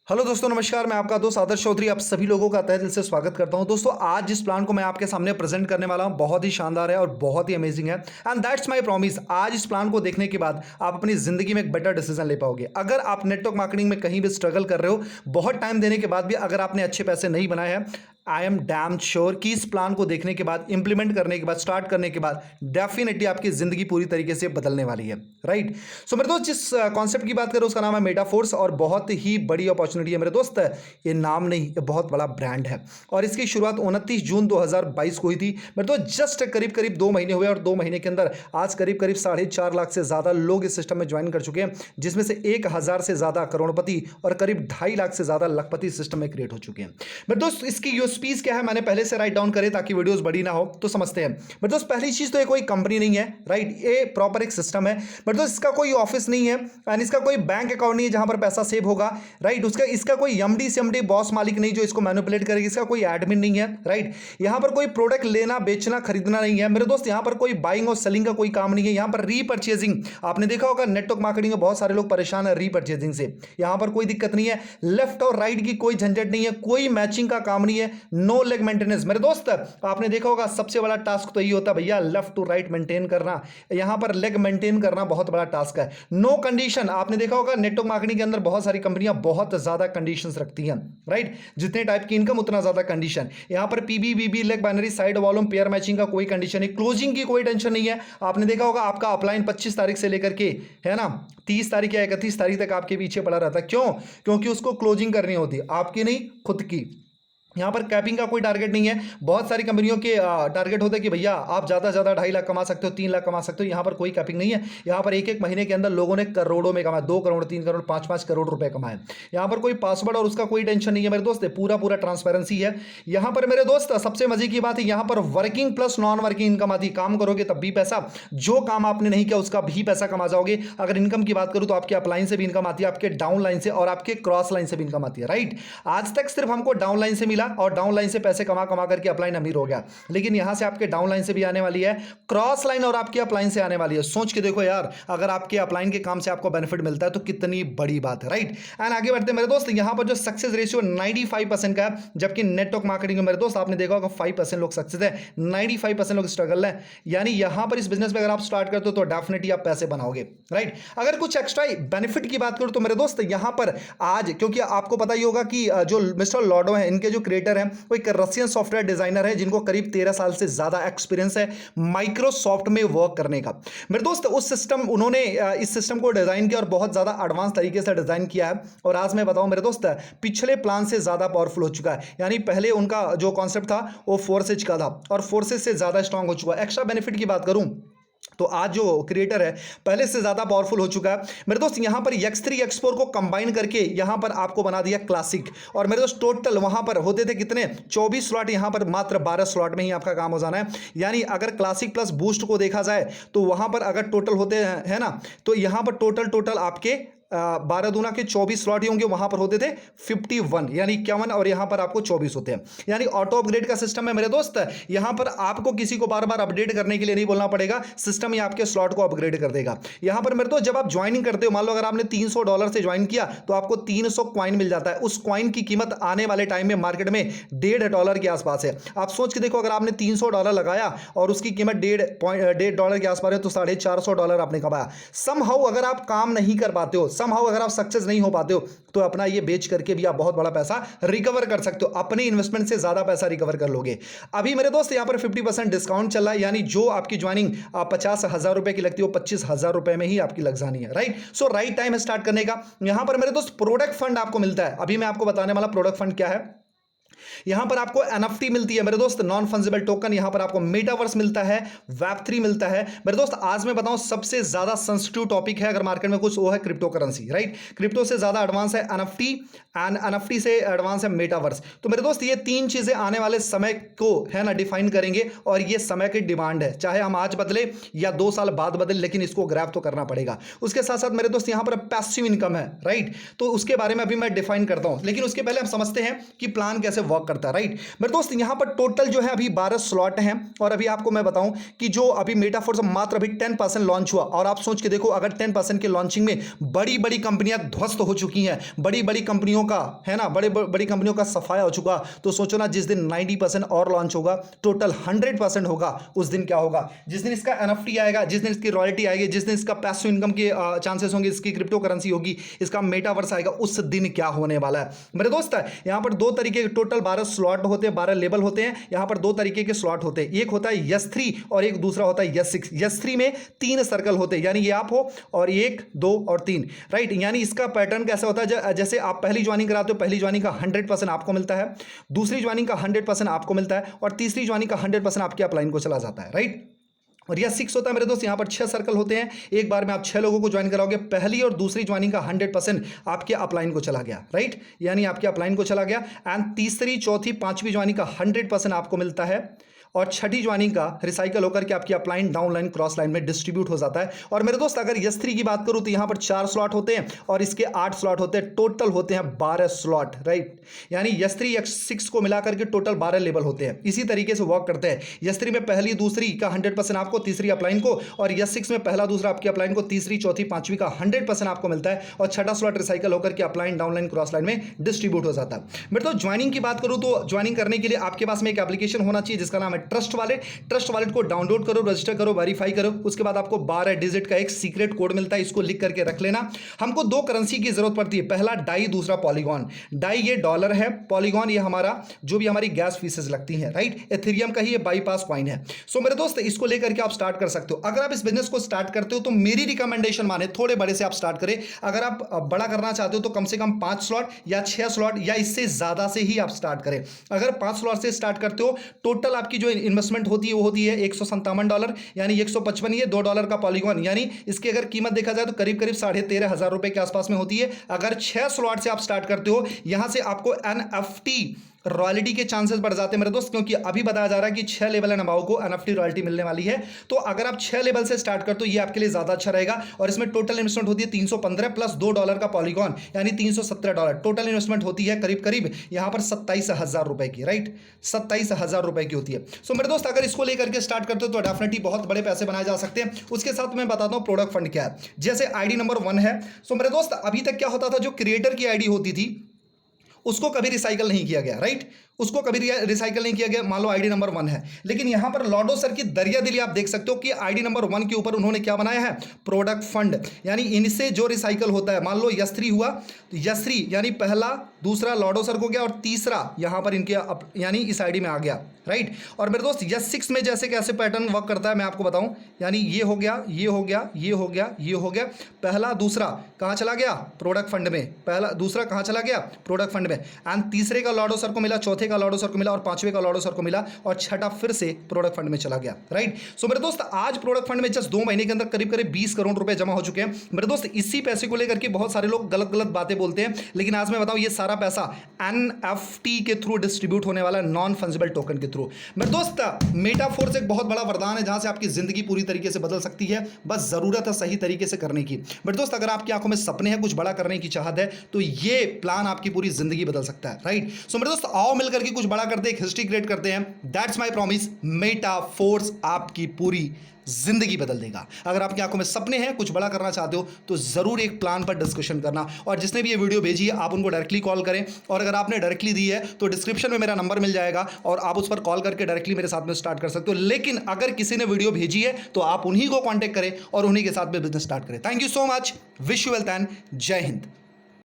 Hello दोस्तों, नमस्कार। मैं आपका दोस्त आदर्श चौधरी आप सभी लोगों का तहे दिल से स्वागत करता हूं। दोस्तों, आज जिस प्लान को मैं आपके सामने प्रेजेंट करने वाला हूं बहुत ही शानदार है और बहुत ही अमेजिंग है। And that's my promise. आज इस प्लान को देखने के बाद आप अपनी जिंदगी में एक बेटर डिसीजन ले पाओगे। अगर आप नेटवर्क मार्केटिंग में कहीं भी स्ट्रगल कर रहे हो, बहुत टाइम देने के बाद भी अगर आपने अच्छे पैसे नहीं बनाए हैं, आई एम डैम श्योर कि इस प्लान को देखने के बाद, इंप्लीमेंट करने के बाद, स्टार्ट करने के बाद डेफिनेटली आपकी जिंदगी पूरी तरीके से बदलने वाली है। राइट। सो मेरे दोस्त, जिस कॉन्सेप्ट की बात करें उसका नाम है मेटाफोर्स और बहुत ही बड़ी अपॉर्चुनिटी है मेरे दोस्त। ये नाम नहीं, ये बहुत बड़ा ब्रांड है और इसकी शुरुआत 29 जून 2022 को हुई थी मेरे दोस्त। जस्ट करीब करीब 2 महीने हुए और 2 महीने के अंदर आज करीब करीब 4.5 लाख से ज्यादा लोग इस सिस्टम में ज्वाइन कर चुके हैं, जिसमें से 1000 से ज्यादा करोड़पति और करीब 2.5 लाख से ज्यादा लखपति सिस्टम में क्रिएट हो चुके हैं मेरे दोस्त। इसकी यूएसपीज क्या है मैंने पहले से राइट डाउन करे ताकि वीडियोस बड़ी ना हो, तो समझते हैं मेरे दोस्त। पहली चीज तो ये कोई कंपनी नहीं है, राइट। ये प्रॉपर एक सिस्टम है मेरे दोस्त। इसका कोई ऑफिस नहीं है एंड इसका कोई बैंक अकाउंट नहीं है जहां पर पैसा सेव होगा, राइट। इसका कोई एमडी सीएमडी बॉस मालिक नहीं जो इसको मैनिपुलेट करेगी। इसका कोई एडमिन नहीं है, राइट। यहां पर कोई प्रोडक्ट लेना बेचना खरीदना नहीं है मेरे दोस्त। यहां पर कोई बाइंग और सेलिंग का कोई काम नहीं है। यहां पर रीपर्चेजिंग, आपने देखा होगा नेटवर्क मार्केटिंग में बहुत सारे लोग परेशान है रीपर्चेजिंग से। यहां पर कोई दिक्कत नहीं है। लेफ्ट और राइट की कोई झंझट नहीं है, कोई मैचिंग का काम नहीं है, नो लेग मेंटेनेंस मेरे दोस्त। आपने देखा होगा सबसे बड़ा टास्क तो ये होता है भैया, लेफ्ट टू राइट मेंटेन करना। यहां पर लेग मेंटेन करना बहुत बड़ा टास्क है। नो कंडीशन, आपने देखा होगा नेटवर्क मार्केटिंग के अंदर बहुत सारी कंपनियां बहुत ज्यादा कंडीशंस रखती हैं, राइट। जितने टाइप की इनकम उतना ज्यादा कंडीशन। यहां पर PB BB leg binary side volume pair matching का कोई कंडीशन नहीं, क्लोजिंग की कोई टेंशन नहीं है। आपने देखा होगा आपका अपलाइन 25 तारीख से लेकर के, है ना, 30 तारीख या 31 तारीख तक आपके पीछे पड़ा रहता है। क्यों? क्योंकि उसको क्लोजिंग करनी होती है, आपकी नहीं, खुद की। यहां पर कैपिंग का कोई टारगेट नहीं है। बहुत सारी कंपनियों के टारगेट होते हैं कि भैया आप ज्यादा से ज्यादा 2.5 लाख कमा सकते हो, 3 लाख कमा सकते हो। यहां पर कोई कैपिंग नहीं है। यहां पर एक एक महीने के अंदर लोगों ने करोड़ों में कमाया, 2 करोड़ 3 करोड़ 5-5 करोड़ रुपए कमाए। यहां पर कोई पासवर्ड और उसका कोई टेंशन नहीं है मेरे दोस्त, पूरा पूरा ट्रांसपेरेंसी है। यहां पर मेरे दोस्त सबसे मजे की बात है, यहां पर working plus non working income आती। काम करोगे तब भी पैसा, जो काम आपने नहीं किया उसका भी पैसा कमा जाओगे। अगर इनकम की बात करूं तो आपके अपलाइन से भी इनकम आती है, आपके डाउन लाइन से और आपके क्रॉस लाइन से भी इनकम आती है, राइट। आज तक सिर्फ हमको डाउन लाइन से मिला और डाउन लाइन से पैसे कमा कमा करके अपलाइन अमीर हो गया, लेकिन यहां से आपके डाउन लाइन से भी आने वाली है, क्रॉस लाइन और आपके अपलाइन से आने वाली है। सोच के देखो यार, अगर आपके अपलाइन के काम से आपको बेनिफिट मिलता है तो कितनी बड़ी बात है, राइट। एंड आगे बढ़ते मेरे दोस्त, यहां पर जो सक्सेस रेशियो 95% का है, जबकि नेटवर्क मार्केटिंग में मेरे दोस्त आपने देखा होगा 5% लोग सक्सेस है, 95% लोग स्ट्रगल है। यानी यहां पर इस बिजनेस में अगर आप स्टार्ट करते हो तो डेफिनेटली आप पैसे बनाओगे, राइट। अगर कुछ एक्स्ट्रा बेनिफिट की बात करूं तो मेरे दोस्त यहां पर आज, क्योंकि आपको पता ही होगा कि जो मिस्टर लॉडो है, इनके जो क्रिएटर हैं वो एक रशियन सॉफ्टवेयर डिजाइनर है जिनको करीब 13 साल से ज्यादा एक्सपीरियंस है माइक्रोसॉफ्ट में वर्क करने का मेरे दोस्त। उस सिस्टम, उन्होंने इस सिस्टम को डिजाइन किया और बहुत ज्यादा एडवांस तरीके से डिजाइन किया है। और आज मैं बताऊं मेरे दोस्त, पिछले प्लान से ज्यादा पावरफुल हो चुका है। यानी पहले उनका जो कॉन्सेप्ट था वो फोर्सेज का था और फोर्सेज से ज्यादा स्ट्रांग हो चुका है। एक्स्ट्रा बेनिफिट की बात करूं तो आज जो क्रिएटर है पहले से ज्यादा पावरफुल हो चुका है मेरे दोस्त। यहां पर X3 X4 को कंबाइन करके यहां पर आपको बना दिया क्लासिक। और मेरे दोस्त टोटल वहां पर होते थे कितने, 24 स्लॉट, यहां पर मात्र 12 स्लॉट में ही आपका काम हो जाना है। यानी अगर क्लासिक प्लस बूस्ट को देखा जाए तो वहां पर अगर टोटल होते हैं, है ना, तो यहां पर टोटल आपके 12 दूना के 24 स्लॉट ही होंगे। वहां पर होते थे 51, यानी 51, और यहां पर आपको 24 होते हैं। यानी ऑटो अपग्रेड का सिस्टम है मेरे दोस्त। यहां पर आपको किसी को बार बार अपडेट करने के लिए नहीं बोलना पड़ेगा, सिस्टम ही आपके स्लॉट को अपग्रेड कर देगा। यहां पर मेरे दोस्त जब आप ज्वाइनिंग करते हो, मान लो अगर आपने $300 से ज्वाइन किया तो आपको 300 कॉइन मिल जाता है। उस कॉइन की कीमत आने वाले टाइम में मार्केट में $1.5 के आसपास है। आप सोच के देखो, अगर आपने $300 लगाया और उसकी कीमत $1.5 के आसपास है तो $450 आपने कमाया। समहाउ अगर आप काम नहीं कर पाते हो, समहाउ अगर आप सक्सेस नहीं हो पाते हो तो अपना ये बेच करके भी आप बहुत बड़ा पैसा रिकवर कर सकते हो, अपने इन्वेस्टमेंट से ज्यादा पैसा रिकवर कर लोगे। अभी मेरे दोस्त यहां पर 50% डिस्काउंट चल रहा है, यानी जो आपकी ज्वाइनिंग 50,000 रुपए की लगती है वो 25,000 रुपए में ही आपकी लग जानी है, राइट। सो राइट टाइम है स्टार्ट करने का। यहां पर मेरे दोस्त प्रोडक्ट फंड आपको मिलता है। अभी मैं आपको बताने वाला प्रोडक्ट फंड क्या है। यहां पर आपको एनएफटी मिलती है मेरे दोस्त, नॉन फंजिबल टोकन। यहां पर आपको मेटावर्स मिलता है, वेब3 मिलता है मेरे दोस्त। आज मैं बताऊं सबसे ज्यादा सेंसिटिव टॉपिक है अगर मार्केट में कुछ, वो है क्रिप्टो करेंसी, राइट। क्रिप्टो से ज्यादा एडवांस है एनएफटी एंड एनएफटी से एडवांस है मेटावर्स। तो मेरे दोस्त ये तीन चीजें आने वाले समय को, है ना, डिफाइन करेंगे और ये समय की डिमांड है। चाहे हम आज बदले या 2 साल बाद बदले, लेकिन इसको ग्रैब तो करना पड़ेगा। उसके साथ साथ मेरे दोस्त यहां पर पैसिव इनकम है, राइट। तो उसके बारे में अभी मैं डिफाइन करता हूं, लेकिन उसके पहले हम समझते हैं कि प्लान कैसे वर्क करता है, राइट। मेरे दोस्त यहाँ पर टोटल जो है अभी 12 स्लॉट हैं और अभी आपको मैं बताऊं कि जो अभी मेटाफोर्स मात्र अभी 10% लॉन्च हुआ और आप सोच के देखो अगर 10% के लॉन्चिंग में बड़ी बड़ी कंपनियां ध्वस्त हो चुकी हैं, बड़ी बड़ी कंपनियों का है ना, बड़ी कंपनियों का सफाया हो चुका, तो सोचो ना जिस दिन 90% और लॉन्च होगा, टोटल 100% होगा, उस दिन क्या होगा, जिस दिन इसका एनएफटी आएगा, जिस दिन इसकी रॉयल्टी आएगी, जिस दिन इसका पैसिव इनकम के चांसेस होंगे, इसकी क्रिप्टो करेंसी होगी, इसका मेटावर्स आएगा, उस दिन क्या होने वाला है मेरे दोस्त। यहां पर दो तरीके के टोटल 12 स्लॉट होते हैं, 12 लेवल होते हैं। यहां पर दो तरीके के स्लॉट होते हैं, एक होता है यस 3 और एक दूसरा होता है यस 6। यस 3 में 3 सर्कल होते हैं, यानी ये आप हो और 1 2 और 3, राइट। यानी इसका पैटर्न कैसा होता है, जैसे आप पहली ज्वाइनिंग कराते हो, पहली ज्वाइनिंग का 100% आपको मिलता है, दूसरी ज्वाइनिंग का 100% आपको मिलता है और तीसरी ज्वाइनिंग का 100% आपके अपलाइन को चला जाता है, राइट। और यह 6 होता है मेरे दोस्त, यहाँ पर 6 सर्कल होते हैं, एक बार में आप 6 लोगों को ज्वाइन कराओगे, पहली और दूसरी ज्वाइनिंग का 100% आपके अपलाइन को चला गया, राइट, यानी आपके अपलाइन को चला गया। एंड तीसरी चौथी पांचवी ज्वाइनिंग का 100% आपको मिलता है और छठी ज्वाइनिंग का रिसाइकल होकर के आपकी upline down line cross line में डिस्ट्रीब्यूट हो जाता है। और मेरे दोस्त अगर यस 3 की बात करूं तो यहां पर 4 स्लॉट होते हैं और इसके 8 स्लॉट होते हैं, टोटल होते हैं 12 स्लॉट, राइट। यानी यस 3 यस 6 को मिलाकर के टोटल 12 लेवल होते हैं, इसी तरीके से वर्क करते हैं। यस 3 में पहली दूसरी का 100% आपको, तीसरी अपलाइन को, और यस 6 में पहला दूसरा आपकी अपलाइन को, तीसरी चौथी पांचवी का 100% आपको मिलता है और छठा स्लॉट रिसाइकल होकर के upline down line cross line में डिस्ट्रीब्यूट हो जाता है। मेरे दोस्त ज्वाइनिंग की बात करूं तो ज्वाइनिंग करने के लिए आपके पास में एक एप्लीकेशन होना चाहिए जिसका नाम है ट्रस्ट वॉलेट। ट्रस्ट वॉलेट को डाउनलोड करो, रजिस्टर करो, वेरीफाई करो, उसके बाद आपको 12 डिजिट का एक सीक्रेट कोड मिलता है, इसको लिख करके रख लेना। हमको दो करेंसी की जरूरत पड़ती है, पहला डाई, दूसरा पॉलीगॉन। डाई ये डॉलर है, पॉलीगॉन ये हमारा जो भी हमारी गैस फीसेस लगती हैं, राइट। एथेरियम का ही ये बाईपास कॉइन है। सो मेरे दोस्त इसको लेकर के आप स्टार्ट कर सकते हो। अगर आप इस बिजनेस को स्टार्ट करते हो तो मेरी रिकमेंडेशन माने थोड़े बड़े से आप स्टार्ट करें। अगर आप बड़ा करना चाहते हो तो कम से कम 5 स्लॉट या 6 स्लॉट या इससे ज्यादा से ही आप स्टार्ट करें। अगर 5 स्लॉट से स्टार्ट करते हो, टोटल आपकी जो इन्वेस्टमेंट होती है वो होती है $157, यानी 155, ये $2 का पॉलीगॉन, यानी इसकी अगर कीमत देखा जाए तो करीब करीब 13,500 रुपए के आसपास में होती है। अगर 6 स्लॉट से आप स्टार्ट करते हो, यहां से आपको एनएफटी रॉयल्टी के चांसेस बढ़ जाते हैं मेरे दोस्त, क्योंकि अभी बताया जा रहा है कि 6 लेवल एंड अबाव को एनएफटी रॉयल्टी मिलने वाली है। तो अगर आप 6 लेवल से स्टार्ट करते हो ये आपके लिए ज्यादा अच्छा रहेगा। और इसमें टोटल इन्वेस्टमेंट होती है 315 प्लस $2 का पॉलीगॉन, यानी $317। टोटल इन्वेस्टमेंट होती है करीब करीब यहां पर 27,000 रुपए की, राइट, 27,000 रुपए की होती है। सो मेरे दोस्त अगर इसको लेकर के स्टार्ट करते हो तो डेफिनेटली बहुत बड़े पैसे बनाए जा सकते हैं। उसके साथ मैं बताता हूं प्रोडक्ट फंड क्या है। जैसे आईडी नंबर 1 है। सो मेरे दोस्त अभी तक क्या होता था, जो क्रिएटर की आईडी होती थी उसको कभी रिसाइकल नहीं किया गया, राइट, उसको कभी रिसाइकल नहीं किया गया। मान लो आईडी नंबर 1 है, लेकिन यहां पर लॉडो सर की दरिया दिली आप देख सकते हो कि आईडी नंबर 1 के ऊपर उन्होंने क्या बनाया है, प्रोडक्ट फंड, यानी इनसे जो रिसाइकल होता है। मान लो यस 3 हुआ तो यस 3 यानी पहला दूसरा लॉडो सर को गया और तीसरा यहां पर इनके यानी इस आईडी में आ गया, राइट। और मेरे दोस्त यस 6 में जैसे कैसे पैटर्न वर्क करता है मैं आपको बताऊं, यानी ये हो गया, ये हो गया, ये हो गया, ये हो गया, पहला दूसरा कहां चला गया, प्रोडक्ट फंड में, पहला दूसरा कहां चला गया, प्रोडक्ट फंड में, एंड तीसरे का लॉडो सर को मिला, चौथे का लॉडो सर को मिला और पांचवे का लॉडो सर को मिला और छठा फिर से प्रोडक्ट फंड में चला गया, राइट। सो मेरे दोस्त आज प्रोडक्ट फंड में जस्ट 2 महीने के अंदर करीब करीब 20 करोड़ रुपए जमा हो चुके हैं मेरे दोस्त। इसी पैसे को लेकर के बहुत सारे लोग गलत गलत बातें बोलते हैं, लेकिन आज मैं बताऊं ये सारा पैसा एनएफटी के थ्रू डिस्ट्रीब्यूट होने वाला है, नॉन फंजिबल टोकन के थ्रू। मेरे दोस्त मेटाफोर्स एक बहुत बड़ा वरदान है जहां से आपकी जिंदगी पूरी तरीके से बदल सकती है, बस जरूरत है सही तरीके से करने की। मेरे दोस्त अगर आपकी आंखों में सपने हैं, कुछ बड़ा करने की चाहत है, तो ये प्लान आपकी पूरी जिंदगी बदल सकता है, राइट। सो मेरे दोस्त आओ मिलकर के कुछ बड़ा करते हैं, एक हिस्ट्री क्रिएट करते हैं। दैट्स माय प्रॉमिस, मेटाफोर्स आपकी पूरी जिंदगी बदल देगा। अगर आपकी आंखों में सपने हैं, कुछ बड़ा करना चाहते हो, तो जरूर एक प्लान पर डिस्कशन करना। और जिसने भी ये वीडियो भेजी है आप उनको डायरेक्टली कॉल करें, और अगर आपने डायरेक्टली दी है तो डिस्क्रिप्शन में मेरा नंबर मिल जाएगा और आप उस पर कॉल करके डायरेक्टली मेरे साथ में स्टार्ट कर सकते हो। लेकिन अगर किसी ने वीडियो भेजी है तो आप उन्हीं को कॉन्टेक्ट करें और उन्हीं के साथ में बिजनेस स्टार्ट करें। Thank you so much, wish you wealth and जय हिंद।